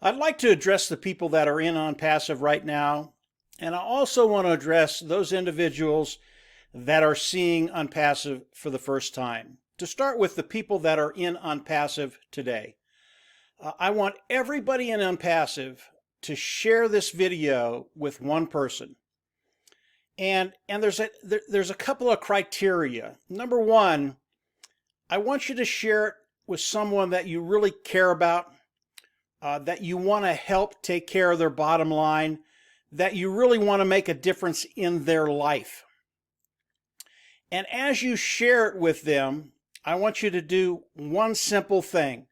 I'd like to address the people that are in Onpassive right now, and I also want to address those individuals that are seeing Onpassive for the first time. To start with, the people that are in Onpassive today. I want everybody in Onpassive to share this video with one person. And there's a couple of criteria. Number one, I want you to share it with someone that you really care about, that you want to help take care of their bottom line, that you really want to make a difference in their life. And as you share it with them, I want you to do one simple thing.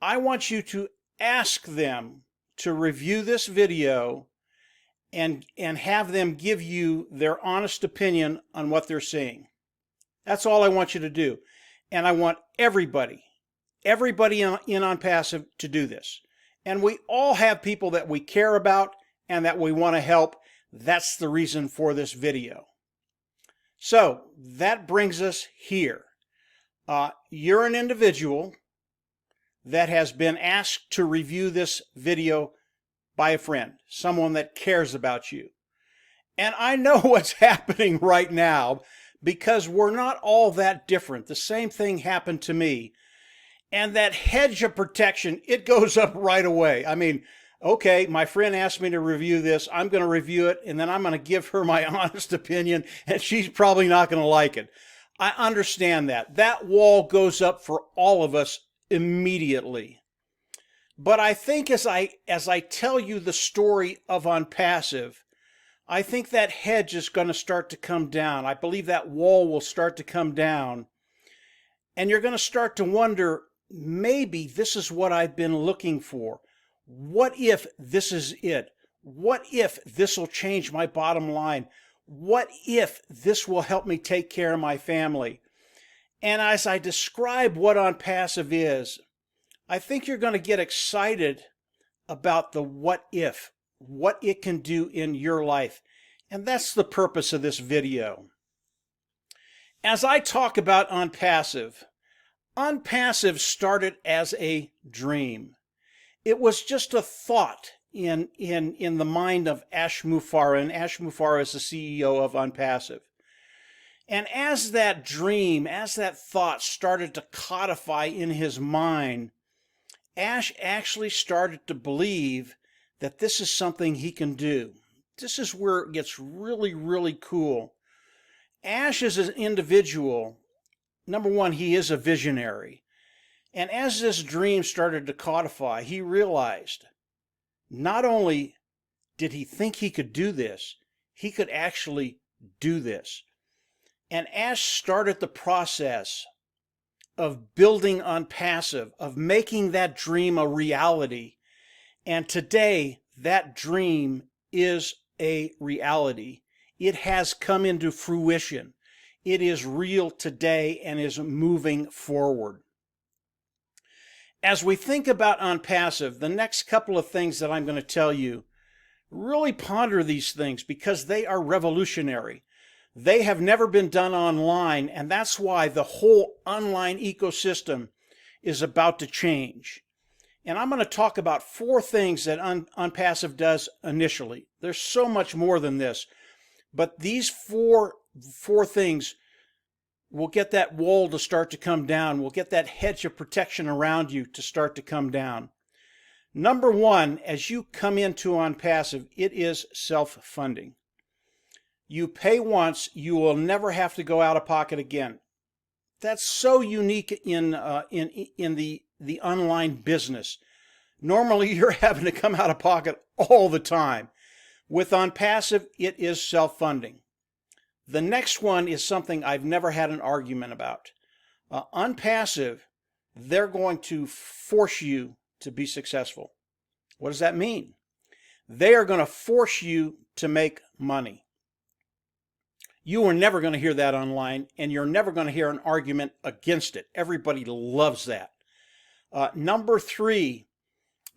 I want you to ask them to review this video and have them give you their honest opinion on what they're seeing. That's all I want you to do. And I want everybody in Onpassive to do this. And we all have people that we care about and that we want to help. That's the reason for this video. So that brings us here. You're an individual that has been asked to review this video by a friend, someone that cares about you. And I know what's happening right now because we're not all that different. The same thing happened to me. And that hedge of protection, it goes up right away. I mean, okay, my friend asked me to review this. I'm going to review it, and then I'm going to give her my honest opinion, and she's probably not going to like it. I understand that. That wall goes up for all of us immediately. But I think as I tell you the story of Onpassive, I think that hedge is going to start to come down. I believe that wall will start to come down. And you're going to start to wonder, maybe this is what I've been looking for. What if this is it? What if this will change my bottom line? What if this will help me take care of my family? And as I describe what Onpassive is, I think you're going to get excited about the what if, what it can do in your life. And that's the purpose of this video. As I talk about Onpassive, Onpassive started as a dream. It was just a thought in the mind of Ash Mufareh, and Ash Mufareh is the CEO of Onpassive. And as that dream, as that thought started to codify in his mind, Ash actually started to believe that this is something he can do. This is where it gets really, really cool. Ash is an individual. Number one, he is a visionary. And as this dream started to codify, he realized not only did he think he could do this, he could actually do this. And Ash started the process of building Onpassive, of making that dream a reality. And today, that dream is a reality. It has come into fruition. It is real today and is moving forward. As we think about Onpassive, the next couple of things that I'm going to tell you, really ponder these things because they are revolutionary. They have never been done online, and that's why the whole online ecosystem is about to change. And I'm going to talk about four things that Onpassive does initially. There's so much more than this, but these four things will get that wall to start to come down. We'll get that hedge of protection around you to start to come down. Number one, as you come into Onpassive, it is self-funding. You pay once, you will never have to go out of pocket again. That's so unique in the online business. Normally, you're having to come out of pocket all the time. With Onpassive, it is self-funding. The next one is something I've never had an argument about. Onpassive, they're going to force you to be successful. What does that mean? They are going to force you to make money. You are never going to hear that online, and you're never going to hear an argument against it. Everybody loves that. Number three,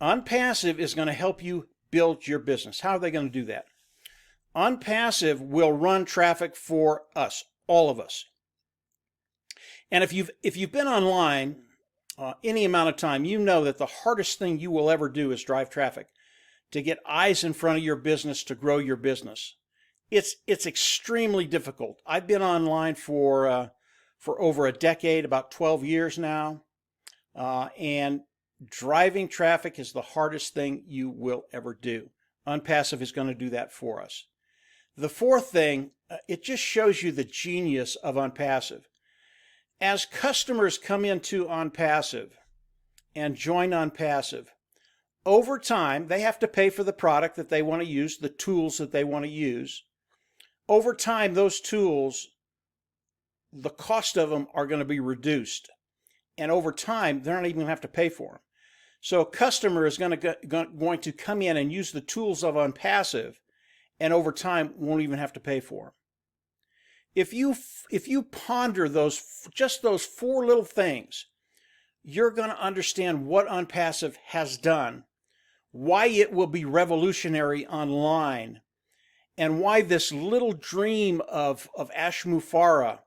Onpassive is going to help you build your business. How are they going to do that? Onpassive will run traffic for us, all of us. And if you've been online, any amount of time, you know that the hardest thing you will ever do is drive traffic, to get eyes in front of your business, to grow your business. It's extremely difficult. I've been online for over a decade, about 12 years now, and driving traffic is the hardest thing you will ever do. Onpassive is going to do that for us. The fourth thing, it just shows you the genius of Onpassive. As customers come into Onpassive and join Onpassive, over time, they have to pay for the product that they want to use, the tools that they want to use. Over time, those tools, the cost of them are going to be reduced. And over time, they're not even going to have to pay for them. So a customer is going to come in and use the tools of Onpassive, and over time won't even have to pay for them. If you ponder just those four little things, you're going to understand what Onpassive has done, why it will be revolutionary online, and why this little dream of Ash Mufareh,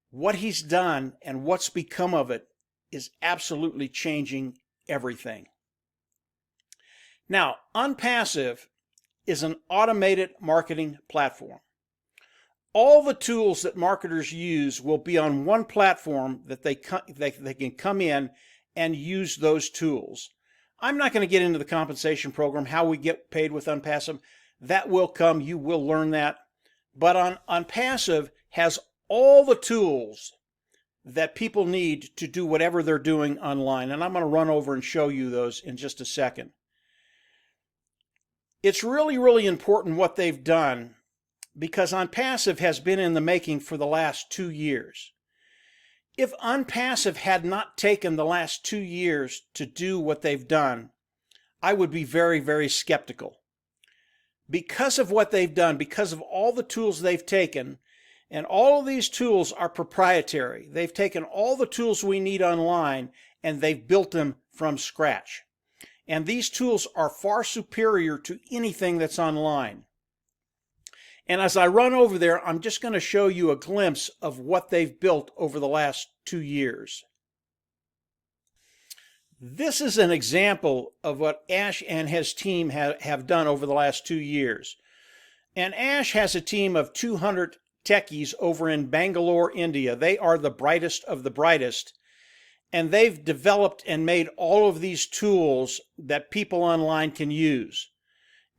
what he's done and what's become of it, is absolutely changing everything. Now, Onpassive is an automated marketing platform. All the tools that marketers use will be on one platform that they can come in and use those tools. I'm not going to get into the compensation program, how we get paid with Onpassive. That will come. You will learn that. But Onpassive has all the tools that people need to do whatever they're doing online. And I'm going to run over and show you those in just a second. It's really, really important what they've done, because Onpassive has been in the making for the last 2 years. If Onpassive had not taken the last 2 years to do what they've done, I would be very, very skeptical. Because of what they've done, because of all the tools they've taken, and all of these tools are proprietary. They've taken all the tools we need online and they've built them from scratch. And these tools are far superior to anything that's online. And as I run over there, I'm just going to show you a glimpse of what they've built over the last 2 years. This is an example of what Ash and his team have done over the last 2 years. And Ash has a team of 200 techies over in Bangalore, India. They are the brightest of the brightest. And they've developed and made all of these tools that people online can use.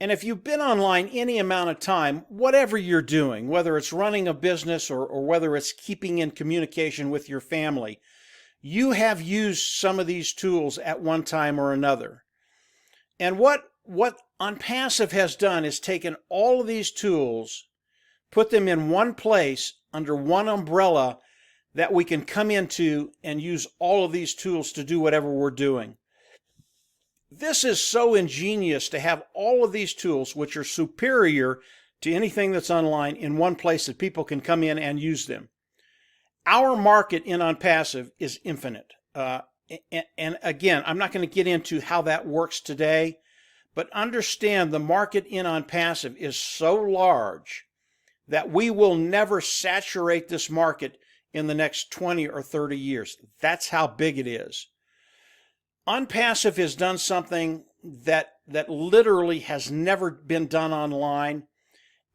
And if you've been online any amount of time, whatever you're doing, whether it's running a business or whether it's keeping in communication with your family, you have used some of these tools at one time or another. And what Onpassive has done is taken all of these tools, put them in one place under one umbrella that we can come into and use all of these tools to do whatever we're doing. This is so ingenious to have all of these tools, which are superior to anything that's online, in one place that people can come in and use them. Our market in Onpassive is infinite. And again, I'm not going to get into how that works today, but understand the market in Onpassive is so large that we will never saturate this market in the next 20 or 30 years. That's how big it is. Onpassive has done something that literally has never been done online.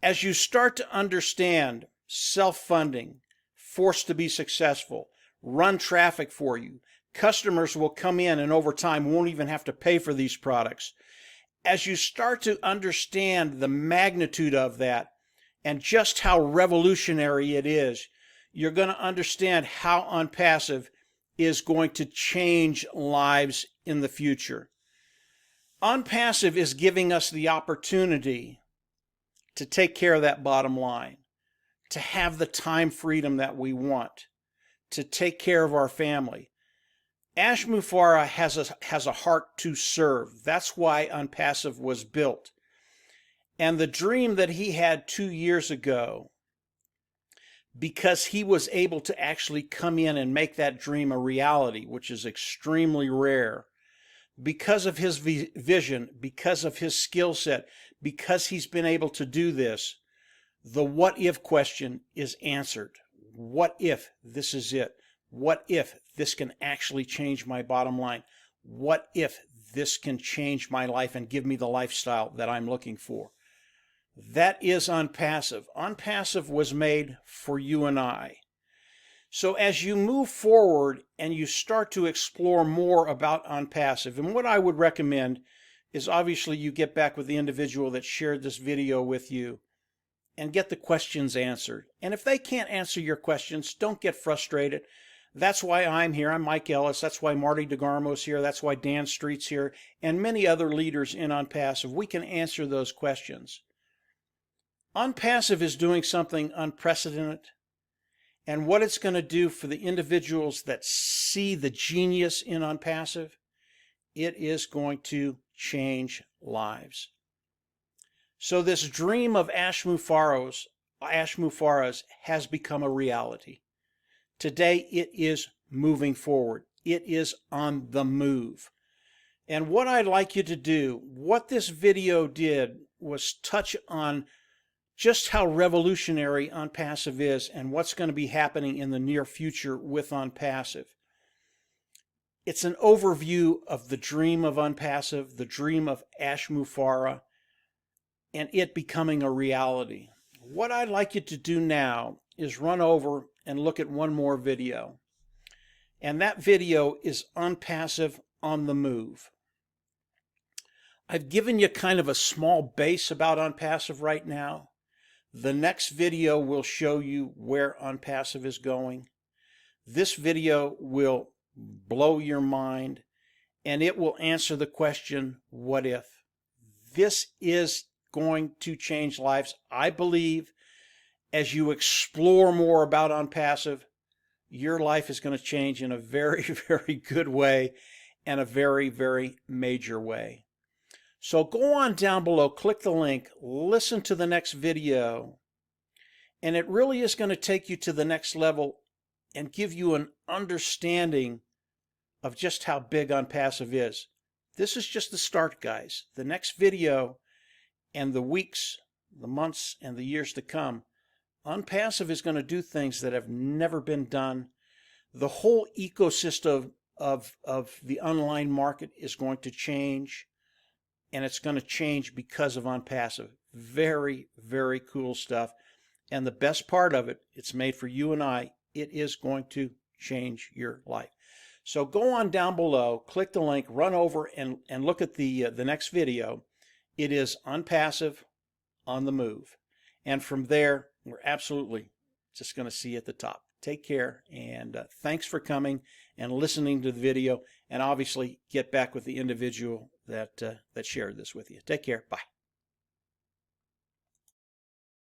As you start to understand self-funding, forced to be successful, run traffic for you, customers will come in and over time won't even have to pay for these products. As you start to understand the magnitude of that and just how revolutionary it is, you're going to understand how Onpassive is going to change lives in the future. Onpassive is giving us the opportunity to take care of that bottom line, to have the time freedom that we want, to take care of our family. Ash Mufareh has a heart to serve. That's why Onpassive was built. And the dream that he had 2 years ago, because he was able to actually come in and make that dream a reality, which is extremely rare, because of his vision, because of his skill set, because he's been able to do this, the what if question is answered. What if this is it? What if this can actually change my bottom line? What if this can change my life and give me the lifestyle that I'm looking for? That is Onpassive. Onpassive was made for you and I. So as you move forward and you start to explore more about Onpassive, and what I would recommend is obviously you get back with the individual that shared this video with you and get the questions answered. And if they can't answer your questions, don't get frustrated. That's why I'm here. I'm Mike Ellis. That's why Marty DeGarmo's here. That's why Dan Street's here, and many other leaders in Onpassive. We can answer those questions. Onpassive is doing something unprecedented. And what it's going to do for the individuals that see the genius in Onpassive, it is going to change lives. So this dream of Ash Mufareh's has become a reality. Today it is moving forward. It is on the move. And what I'd like you to do, what this video did was touch on just how revolutionary Onpassive is and what's going to be happening in the near future with Onpassive. It's an overview of the dream of Onpassive, the dream of Ash Mufareh, and it becoming a reality. What I'd like you to do now is run over and look at one more video. And that video is Onpassive on the move. I've given you kind of a small base about Onpassive right now. The next video will show you where Onpassive is going. This video will blow your mind, and it will answer the question, what if? This is going to change lives. I believe as you explore more about Onpassive, your life is going to change in a very, very good way and a very, very major way. So go on down below, click the link, listen to the next video, and it really is going to take you to the next level and give you an understanding of just how big Onpassive is. This is just the start, guys. The next video and the weeks, the months, and the years to come, Onpassive is going to do things that have never been done. The whole ecosystem of the online market is going to change, and it's going to change because of Onpassive. Very, very cool stuff. And the best part of it, it's made for you and I. It is going to change your life. So go on down below, click the link, run over and look at the next video. It is Onpassive on the move. And from there, we're absolutely just going to see you at the top. Take care, and thanks for coming and listening to the video, and obviously get back with the individual that shared this with you. Take care. Bye.